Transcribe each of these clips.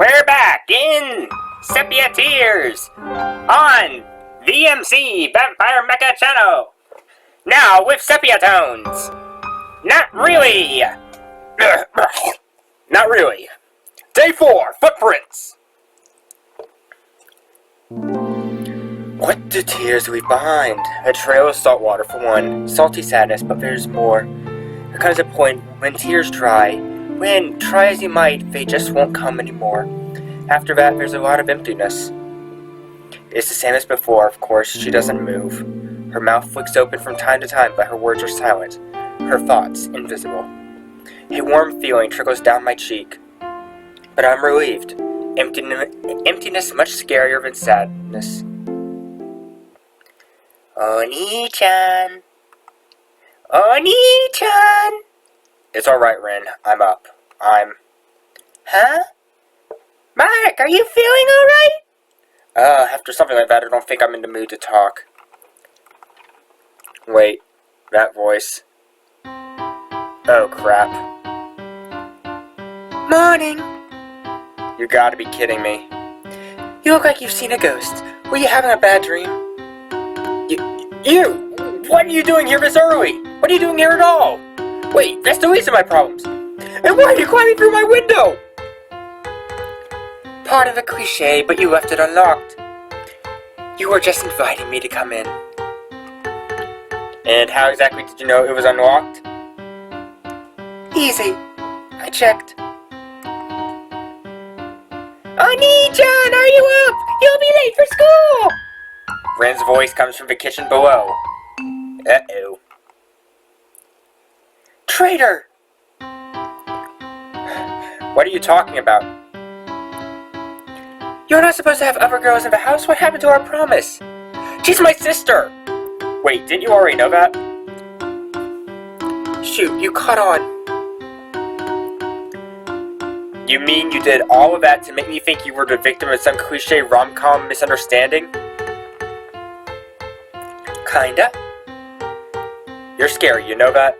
We're back in Sepia Tears on VMC Vampire Mecha channel. Now with Sepia tones. Not really. Not really. Day 4, Footprints. What do tears leave behind? A trail of salt water for one, salty sadness, but there's more. There comes a point when tears dry, when, try as you might, they just won't come anymore. After that, there's a lot of emptiness. It's the same as before, of course. She doesn't move. Her mouth flicks open from time to time, but her words are silent. Her thoughts, invisible. A warm feeling trickles down my cheek. But I'm relieved. Emptiness much scarier than sadness. Oni-chan! Oni-chan! It's alright, Rin. I'm up. Huh? Mark, are you feeling alright? After something like that, I don't think I'm in the mood to talk. Wait, that voice. Oh, crap. Morning! You gotta be kidding me. You look like you've seen a ghost. Were you having a bad dream? You! What are you doing here this early? What are you doing here at all? Wait, that's the least of my problems. And why are you climbing through my window? Part of a cliche, but you left it unlocked. You were just inviting me to come in. And how exactly did you know it was unlocked? Easy. I checked. Oni-chan, are you up? You'll be late for school! Ren's voice comes from the kitchen below. Uh-oh. Traitor! What are you talking about? You're not supposed to have other girls in the house? What happened to our promise? She's my sister! Wait, didn't you already know that? Shoot, you caught on. You mean you did all of that to make me think you were the victim of some cliche rom-com misunderstanding? Kinda. You're scary, you know that?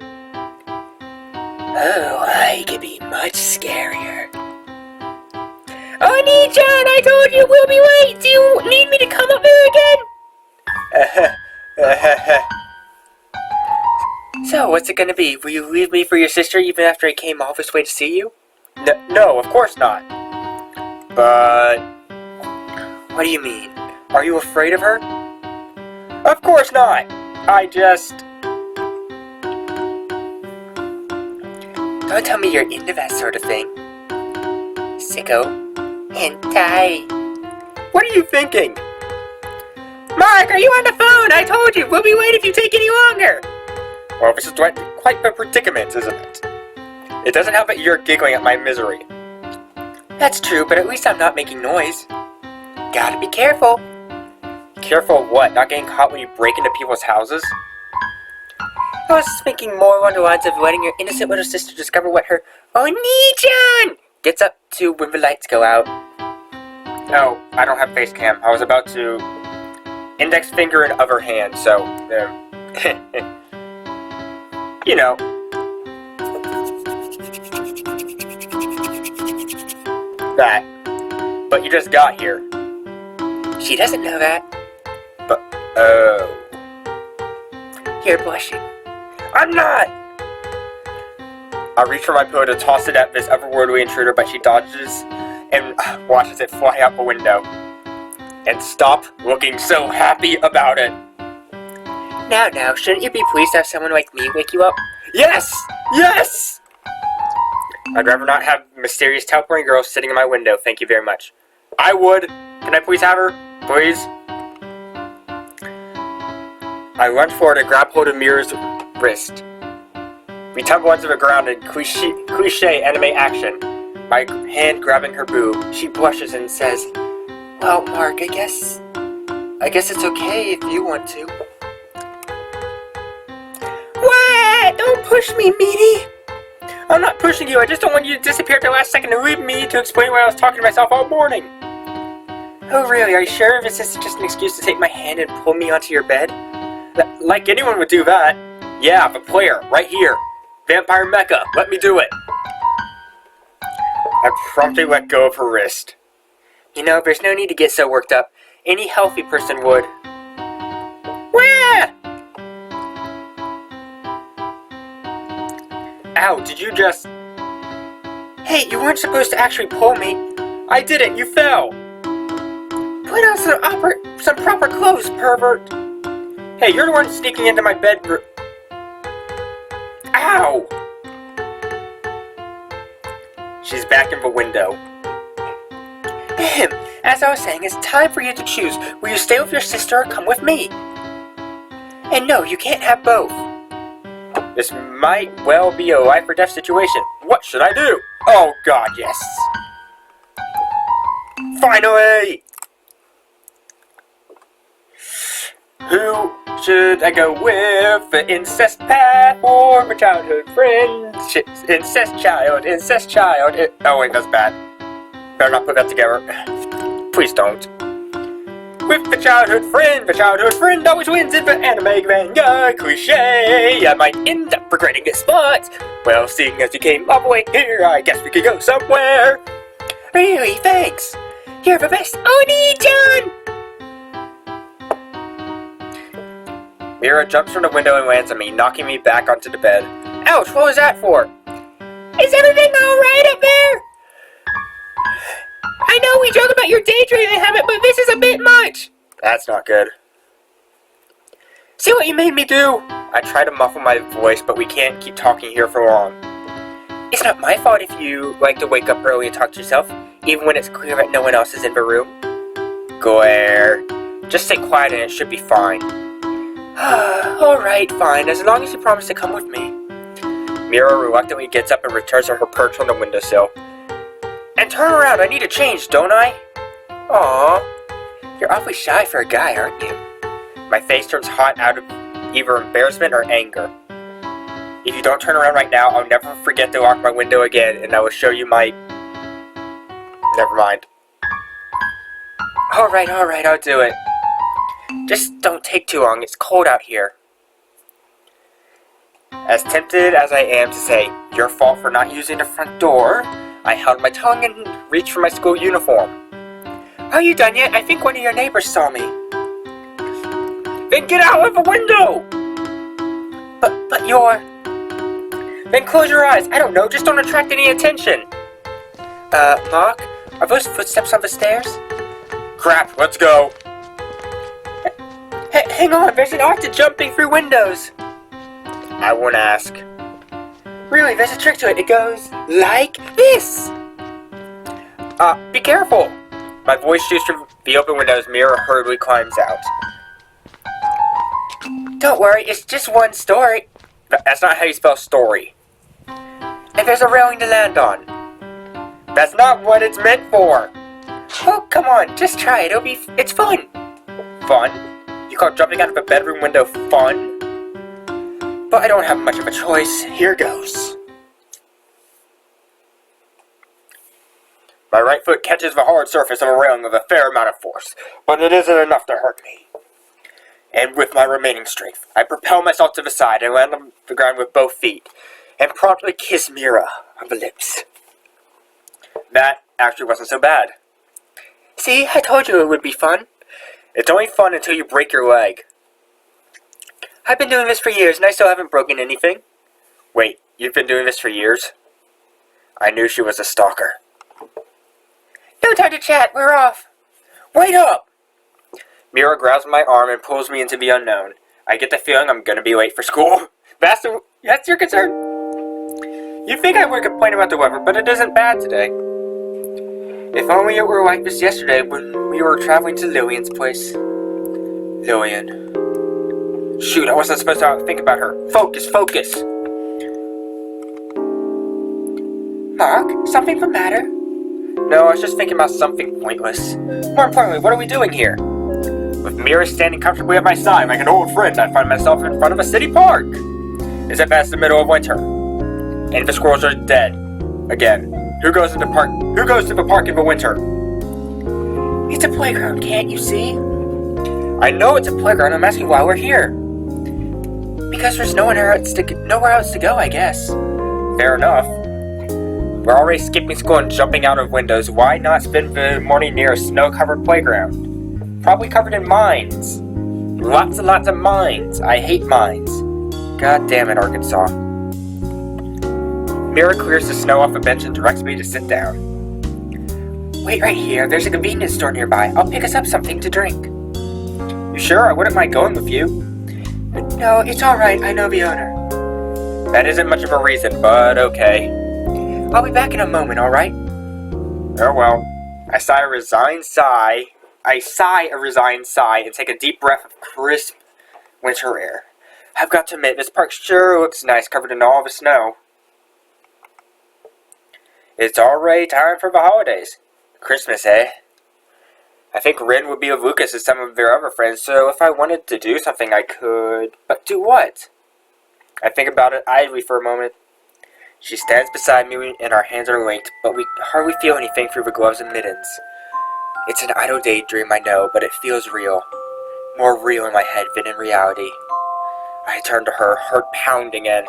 Oh, I could be much scarier. Oni-chan, I told you we'll be late! Do you need me to come up there again? So, what's it gonna be? Will you leave me for your sister even after I came all this way to see you? No, of course not. But... What do you mean? Are you afraid of her? Of course not! I just... Don't tell me you're into that sort of thing. Sicko. Hentai. What are you thinking? Mark, are you on the phone? I told you, we'll be late if you take any longer. Well, this is quite the predicament, isn't it? It doesn't help that you're giggling at my misery. That's true, but at least I'm not making noise. Gotta be careful. Careful of what? Not getting caught when you break into people's houses? I was thinking more along the lines of letting your innocent little sister discover what her Oni-chan gets up to when the lights go out. No, I don't have face cam. I was about to index finger in other hand, so you know. That. But you just got here. She doesn't know that. But oh. You're blushing. I'm not! I reach for my pillow to toss it at this otherworldly intruder, but she dodges and watches it fly out the window. And stop looking so happy about it. Now, shouldn't you be pleased to have someone like me wake you up? Yes! Yes! I'd rather not have mysterious teleporting girl sitting in my window, thank you very much. I would. Can I please have her? Please? I lunge forward and grab hold of Mira's wrist. We tumble onto the ground in cliche anime action. My hand grabbing her boob. She blushes and says, Well, Mark, I guess it's okay if you want to. What? Don't push me, meaty! I'm not pushing you, I just don't want you to disappear at the last second and leave me to explain why I was talking to myself all morning. Oh really, are you sure this is just an excuse to take my hand and pull me onto your bed? Like anyone would do that. Yeah, the player, right here. Vampire Mecha, let me do it. I promptly let go of her wrist. You know, there's no need to get so worked up. Any healthy person would. Wah! Ow, did you just... Hey, you weren't supposed to actually pull me. I didn't, you fell. Put on some proper clothes, pervert. Hey, you're the one sneaking into my bedroom. Ow! She's back in the window. Ahem. As I was saying, it's time for you to choose. Will you stay with your sister or come with me? And no, you can't have both. This might well be a life or death situation. What should I do? Oh god, yes. Finally! Who should I go with? The incest path or my childhood friend? Incest child. Oh wait, that's bad. Better not put that together. Please don't. With the childhood friend always wins in the anime manga cliche. I might end up regretting this, but well, seeing as you came all the way here, I guess we could go somewhere. Really, thanks. You're the best, Oni-chan! Mira jumps from the window and lands on me, knocking me back onto the bed. Ouch, what was that for? Is everything alright up there? I know we joke about your daydreaming habit, but this is a bit much! That's not good. See what you made me do? I try to muffle my voice, but we can't keep talking here for long. It's not my fault if you like to wake up early and talk to yourself, even when it's clear that no one else is in the room. Glare. Just stay quiet and it should be fine. Alright, fine, as long as you promise to come with me. Mira reluctantly gets up and returns to her perch on the windowsill. And turn around, I need to change, don't I? Aww. You're awfully shy for a guy, aren't you? My face turns hot out of either embarrassment or anger. If you don't turn around right now, I'll never forget to lock my window again, and I will show you my... Never mind. Alright, I'll do it. Just don't take too long, it's cold out here. As tempted as I am to say, your fault for not using the front door, I held my tongue and reached for my school uniform. Are you done yet? I think one of your neighbors saw me. Then get out of the window! But you're... Then close your eyes. I don't know, just don't attract any attention. Mark? Are those footsteps on the stairs? Crap, let's go. Hang on, there's an art to jumping through windows. I won't ask. Really, there's a trick to it. It goes like this. Be careful. My voice shoots through the open window as Mira hurriedly climbs out. Don't worry, it's just one story. That's not how you spell story. And there's a railing to land on. That's not what it's meant for. Oh, come on, just try it. It's fun. Fun? You call jumping out of a bedroom window fun? But I don't have much of a choice. Here goes. My right foot catches the hard surface of a railing with a fair amount of force, but it isn't enough to hurt me. And with my remaining strength, I propel myself to the side and land on the ground with both feet, and promptly kiss Mira on the lips. That actually wasn't so bad. See, I told you it would be fun. It's only fun until you break your leg. I've been doing this for years, and I still haven't broken anything. Wait, you've been doing this for years? I knew she was a stalker. No time to chat, we're off. Wait up! Mira grabs my arm and pulls me into the unknown. I get the feeling I'm gonna be late for school. That's your concern? You'd think I would complain about the weather, but it isn't bad today. If only it were like this yesterday when we were traveling to Lillian's place. Lillian. Shoot, I wasn't supposed to think about her. Focus. Mark, something the matter? No, I was just thinking about something pointless. More importantly, what are we doing here? With Mira standing comfortably at my side like an old friend, I find myself in front of a city park. Is it past the middle of winter? And the squirrels are dead. Again. Who goes to the park in the winter? It's a playground, can't you see? I know it's a playground, I'm asking why we're here. Because there's nowhere else to go, I guess. Fair enough. We're already skipping school and jumping out of windows. Why not spend the morning near a snow-covered playground? Probably covered in mines. Lots and lots of mines. I hate mines. God damn it, Arkansas. Mira clears the snow off a bench and directs me to sit down. Wait right here. There's a convenience store nearby. I'll pick us up something to drink. You sure? I wouldn't mind going with you. No, it's alright. I know the owner. That isn't much of a reason, but okay. I'll be back in a moment, alright? Oh well. I sigh a resigned sigh and take a deep breath of crisp winter air. I've got to admit, this park sure looks nice covered in all the snow. It's already time for the holidays. Christmas, eh? I think Rin would be with Lucas and some of their other friends, so if I wanted to do something I could. But do what? I think about it idly for a moment. She stands beside me and our hands are linked, but we hardly feel anything through the gloves and mittens. It's an idle daydream, I know, but it feels real. More real in my head than in reality. I turn to her, heart pounding in.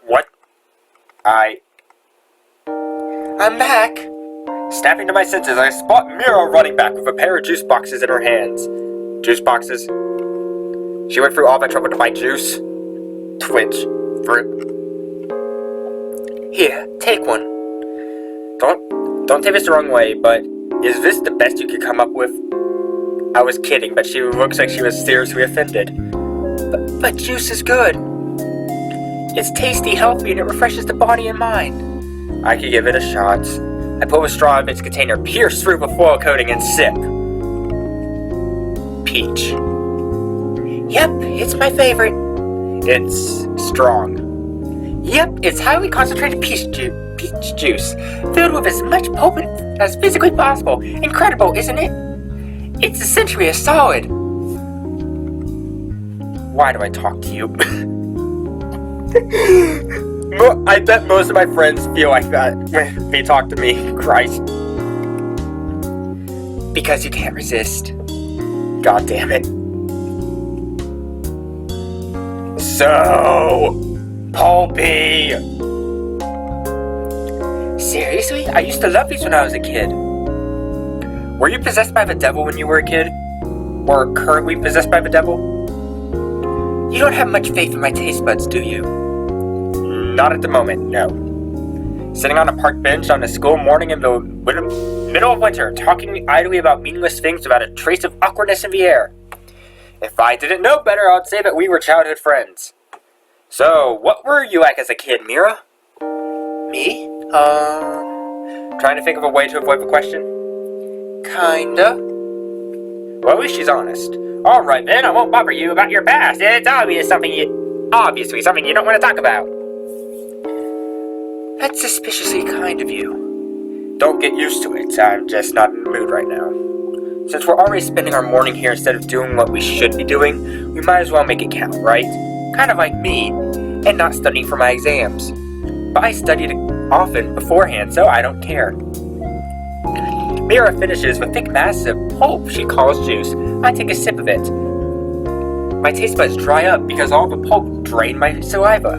What? I'm back! Snapping to my senses, I spot Mira running back with a pair of juice boxes in her hands. Juice boxes? She went through all that trouble to buy juice? Twitch. Fruit. Here, take one. Don't take this the wrong way, but is this the best you could come up with? I was kidding, but she looks like she was seriously offended. But juice is good. It's tasty, healthy, and it refreshes the body and mind. I could give it a shot. I pull a straw out of its container, pierce through the foil coating, and sip. Peach. Yep, it's my favorite. It's strong. Yep, it's highly concentrated peach juice, filled with as much pulp as physically possible. Incredible, isn't it? It's essentially a solid. Why do I talk to you? I bet most of my friends feel like that when they talk to me. Christ. Because you can't resist. God damn it. So pulpy. Seriously? I used to love these when I was a kid. Were you possessed by the devil when you were a kid? Or currently possessed by the devil? You don't have much faith in my taste buds, do you? Not at the moment, no. Sitting on a park bench on a school morning in the middle of winter, talking idly about meaningless things without a trace of awkwardness in the air. If I didn't know better, I'd say that we were childhood friends. So, what were you like as a kid, Mira? Me? Trying to think of a way to avoid the question? Kinda. Well, at least she's honest. Alright then, I won't bother you about your past. It's obviously something you don't want to talk about. That's suspiciously kind of you. Don't get used to it. I'm just not in the mood right now. Since we're already spending our morning here instead of doing what we should be doing, we might as well make it count, right? Kind of like me, and not studying for my exams. But I studied often beforehand, so I don't care. Mira finishes with thick mass of pulp she calls juice. I take a sip of it. My taste buds dry up because all the pulp drained my saliva.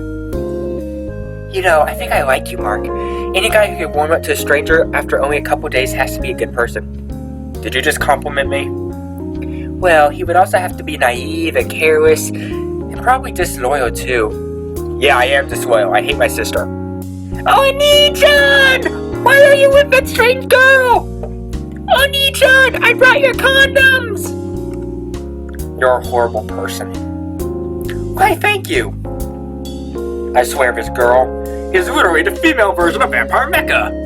You know, I think I like you, Mark. Any guy who can warm up to a stranger after only a couple days has to be a good person. Did you just compliment me? Well, he would also have to be naive and careless, and probably disloyal too. Yeah, I am disloyal. I hate my sister. Oni-chan! Why are you with that strange girl? Oni-chan, I brought your condoms! You're a horrible person. Why, thank you. I swear this girl is literally the female version of Vampire Mecha.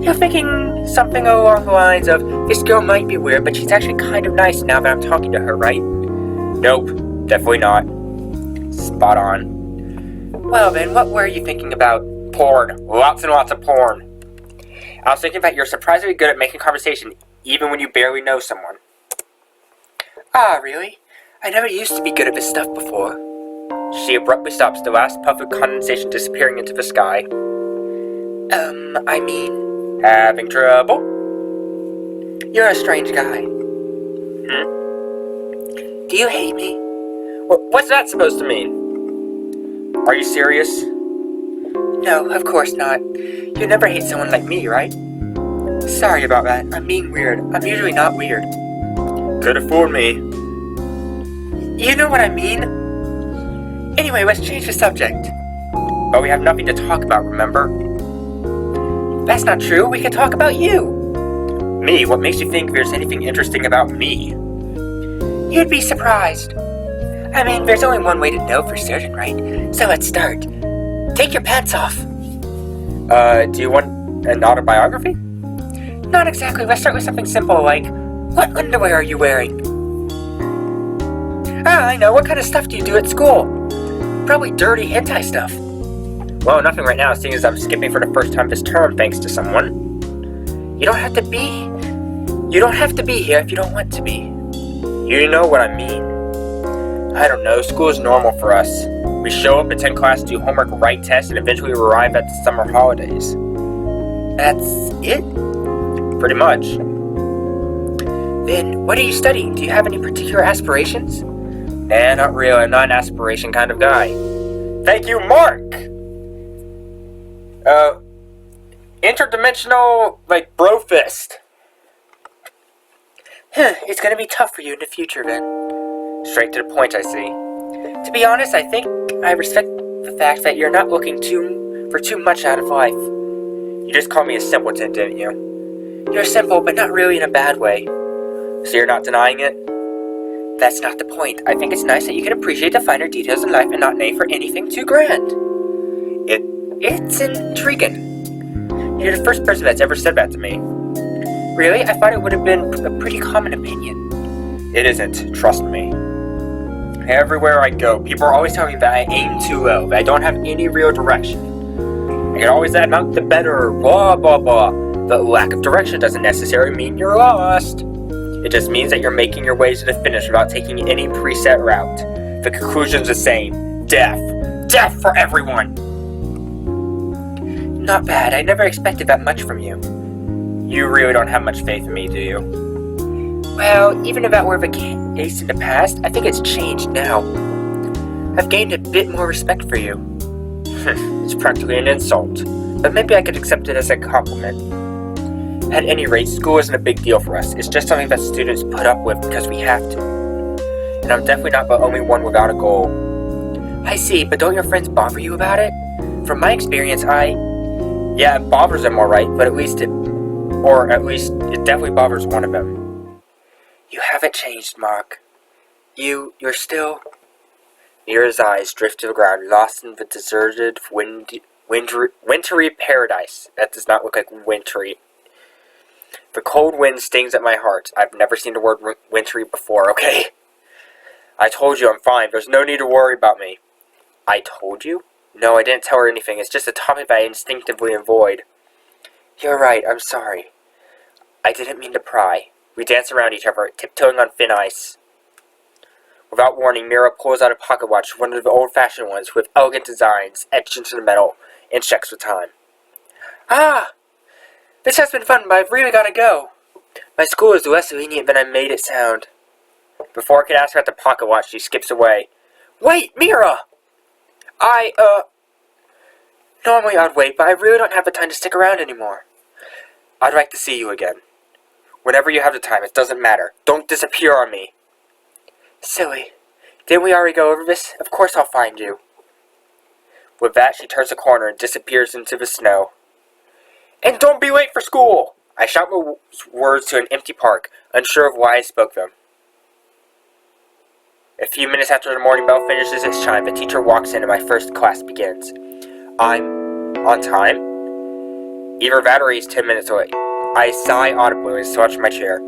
You're thinking something along the lines of, this girl might be weird, but she's actually kind of nice now that I'm talking to her, right? Nope, definitely not. Spot on. Well then, what were you thinking about? Porn. Lots and lots of porn. I was thinking that you're surprisingly good at making conversation, even when you barely know someone. Ah, really? I never used to be good at this stuff before. She abruptly stops, the last puff of condensation disappearing into the sky. I mean... Having trouble? You're a strange guy. Do you hate me? What's that supposed to mean? Are you serious? No, of course not. You'll never hate someone like me, right? Sorry about that. I'm being weird. I'm usually not weird. Could have fooled me. You know what I mean? Anyway, let's change the subject. But we have nothing to talk about, remember? That's not true. We can talk about you. Me? What makes you think there's anything interesting about me? You'd be surprised. I mean, there's only one way to know for certain, right? So let's start. Take your pants off. Do you want an autobiography? Not exactly. Let's start with something simple like, what underwear are you wearing? Ah, I know. What kind of stuff do you do at school? Probably dirty hentai stuff. Well, nothing right now, seeing as I'm skipping for the first time this term thanks to someone. You don't have to be here if you don't want to be. You know what I mean. I don't know, school is normal for us. We show up, attend class, do homework, write tests, and eventually arrive at the summer holidays. That's it? Pretty much. Then, what are you studying? Do you have any particular aspirations? Nah, not really. I'm not an aspiration kind of guy. Thank you, Mark! Interdimensional, bro fist. It's gonna be tough for you in the future, then. Straight to the point, I see. To be honest, I think I respect the fact that you're not looking for too much out of life. You just called me a simpleton, didn't you? You're simple, but not really in a bad way. So you're not denying it? That's not the point. I think it's nice that you can appreciate the finer details in life and not aim for anything too grand. It's intriguing. You're the first person that's ever said that to me. Really? I thought it would have been a pretty common opinion. It isn't, trust me. Everywhere I go, people are always telling me that I aim too low, that I don't have any real direction. I can always add mount the better, blah blah blah. The lack of direction doesn't necessarily mean you're lost. It just means that you're making your way to the finish without taking any preset route. The conclusion's the same. Death. Death for everyone! Not bad. I never expected that much from you. You really don't have much faith in me, do you? Well, even if that were the case in the past, I think it's changed now. I've gained a bit more respect for you. It's practically an insult, but maybe I could accept it as a compliment. At any rate, school isn't a big deal for us. It's just something that students put up with because we have to. And I'm definitely not the only one without a goal. I see, but don't your friends bother you about it? From my experience, yeah, it bothers them alright, but at least it definitely bothers one of them. You haven't changed, Mark. You're still... Mira's eyes drift to the ground, lost in the deserted, wintry paradise. That does not look like wintry. The cold wind stings at my heart. I've never seen the word wintry before, okay? I told you I'm fine. There's no need to worry about me. I told you? No, I didn't tell her anything. It's just a topic that I instinctively avoid. You're right. I'm sorry. I didn't mean to pry. We dance around each other, tiptoeing on thin ice. Without warning, Mira pulls out a pocket watch, one of the old-fashioned ones, with elegant designs etched into the metal, and checks the time. Ah! This has been fun, but I've really gotta go. My school is less lenient than I made it sound. Before I could ask about the pocket watch, she skips away. Wait, Mira! Normally I'd wait, but I really don't have the time to stick around anymore. I'd like to see you again. Whenever you have the time, it doesn't matter. Don't disappear on me. Silly. Didn't we already go over this? Of course I'll find you. With that, she turns a corner and disappears into the snow. And don't be late for school! I shout my words to an empty park, unsure of why I spoke them. A few minutes after the morning bell finishes its chime, the teacher walks in and my first class begins. I'm on time. Either that or he's 10 minutes late. I sigh audibly and slouch in my chair.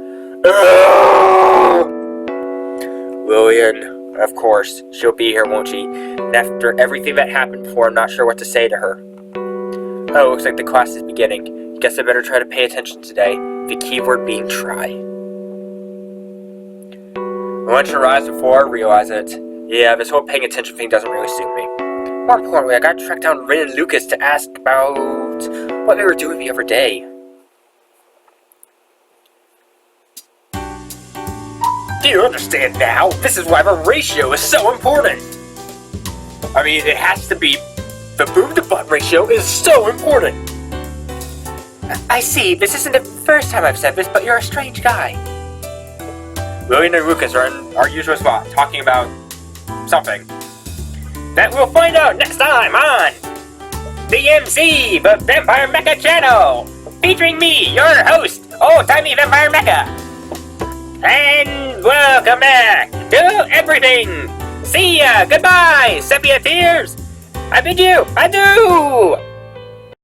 Lillian, of course. She'll be here, won't she? And after everything that happened before, I'm not sure what to say to her. Oh, looks like the class is beginning. Guess I better try to pay attention today. The keyword being try. Lunch arrives before I realize it. Yeah, this whole paying attention thing doesn't really suit me. More importantly, I gotta track down Rin and Lucas to ask about what they were doing the other day. Do you understand now? This is why the ratio is so important! I mean, it has to be. The boom to butt ratio is so important. I see. This isn't the first time I've said this, but you're a strange guy. Lillian and Lucas are in our usual spot, talking about something. That we'll find out next time on the MC, the Vampire Mecha channel, featuring me, your host, Old Timey Vampire Mecha. And welcome back to everything. See ya. Goodbye, Sepia tears. I bid you adieu.